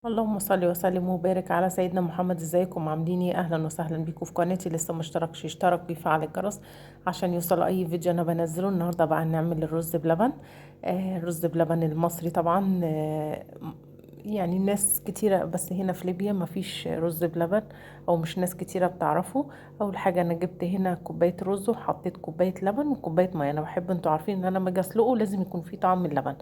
اللهم صل وسلم وبارك على سيدنا محمد. ازيكم عاملين ايه؟ اهلا وسهلا بيكم في قناتي. لسه ما اشتركش يشترك ويفعل الجرس عشان يوصل اي فيديو انا بنزله. النهارده بقى نعمل الرز بلبن. الرز بلبن المصري طبعا. يعني ناس كتيرة، بس هنا في ليبيا ما فيش رز بلبن، او مش ناس كتيرة بتعرفه. اول حاجة انا جبت هنا كوباية رز وحطيت كوباية لبن وكوباية مية. انا بحب، انتوا عارفين ان انا لما اجي اسلقه لازم يكون فيه طعم اللبن.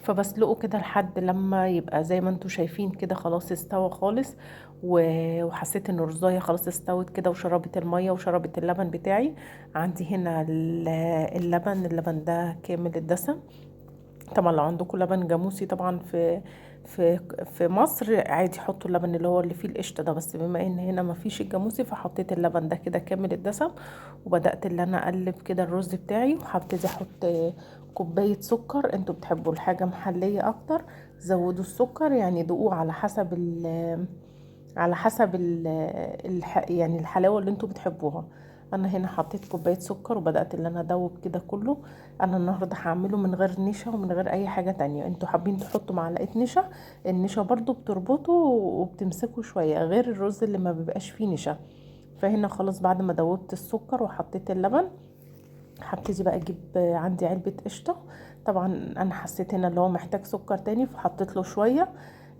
فبسلقه كده لحد لما يبقى زي ما انتوا شايفين كده خلاص استوى خالص. وحسيت ان الرزاية خلاص استوت كده وشربت المية وشربت اللبن بتاعي. عندي هنا اللبن ده كامل الدسم. طبعا لو عندكم لبن جاموسي طبعا في مصر عادي حطوا اللبن اللي هو اللي فيه القشطه ده، بس بما ان هنا ما فيش الجاموسي فحطيت اللبن ده كده كامل الدسم. وبدات اللي انا اقلب كده الرز بتاعي، وهبتدي احط كوبايه سكر. انتوا بتحبوا الحاجه محليه اكتر زودوا السكر، يعني دوقوه على حسب يعني الحلاوه اللي انتوا بتحبوها. انا هنا حطيت كوبايه سكر وبدات اللي انا ادوب كده كله. انا النهارده هعمله من غير نشا ومن غير اي حاجه تانية. انتوا حابين تحطوا معلقه نشا، النشا برضو بتربطه وبتمسكه شويه غير الرز اللي ما بيبقاش فيه نشا. فهنا خلاص بعد ما دوبت السكر وحطيت اللبن، هبتدي بقى اجيب عندي علبه قشطه. طبعا انا حسيت هنا اللي هو محتاج سكر تاني فحطيت له شويه.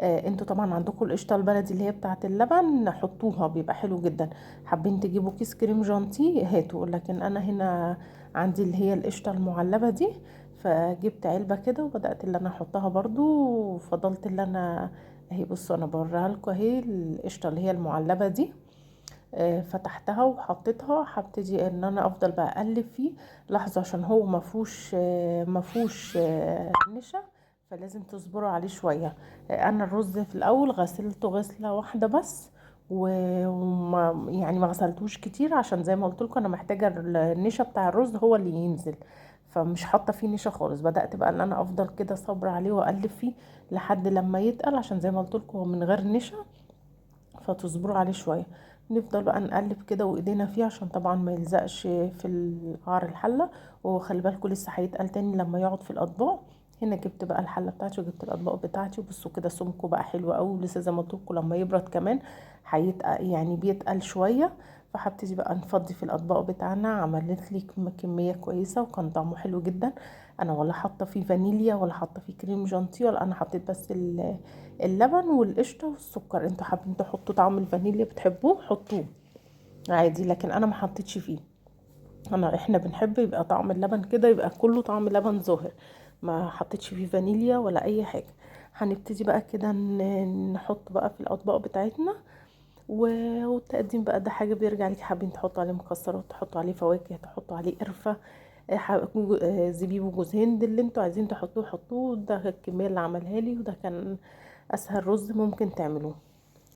انتوا طبعا عندكم القشطه البلدي اللي هي بتاعه اللبن حطوها بيبقى حلو جدا. حابين تجيبوا كيس كريم جانتي هاتوا، لكن انا هنا عندي اللي هي القشطه المعلبه دي. فجبت علبه كده وبدات اللي انا احطها برضو، وفضلت اللي انا اهي بصوا انا بوريها لكم اهي القشطه اللي هي المعلبه دي. فتحتها وحطيتها. هبتدي ان انا افضل بقى اقلب فيه لحظه عشان هو مفهوش نشا، فلازم تصبروا عليه شويه. انا الرز في الاول غسلته غسله واحده بس، وما يعني ما غسلتوش كتير عشان زي ما قلت لكم انا محتاجه النشا بتاع الرز هو اللي ينزل. فمش حاطه فيه نشا خالص. بدات بقى ان انا افضل كده صبر عليه واقلب فيه لحد لما يتقل، عشان زي ما قلت لكم هو من غير نشا فتصبروا عليه شويه. نفضل بقى نقلب كده وايدينا فيه عشان طبعا ما يلزقش في قعر الحله. وخلي بالكم لسه هيتقل تاني لما يقعد في الاطباق. هنا جبت بقى الحله بتاعتي وجبت الاطباق بتاعتي، وبصوا كده سمكه بقى حلو قوي. ولسه زي ما قلت لكم لما يبرد كمان هيتقل، يعني بيتقل شويه. فهبتدي بقى نفضي في الاطباق بتاعنا. عملت لي كميه كويسه وكان طعمه حلو جدا. انا ولا حاطه فيه فانيليا ولا حاطه فيه كريم جانتي، ولا انا حطيت بس اللبن والقشطه والسكر. انتوا حابين تحطوا طعم الفانيليا بتحبوه حطوه عادي، لكن انا ما حطيتش فيه. احنا بنحب يبقى طعم اللبن كده يبقى كله طعم لبن ظاهر، ما حطيتش فيه فانيليا ولا اي حاجه. هنبتدي بقى كده نحط بقى في الاطباق بتاعتنا. والتقديم بقى ده حاجه بيرجع لك. حابين تحطوا عليه مكسرات تحطوا عليه فواكه تحطوا عليه قرفه، زبيب وجوز هند اللي انتوا عايزين تحطوه حطوه. ده الكميه اللي عملها لي، وده كان اسهل رز ممكن تعملوه.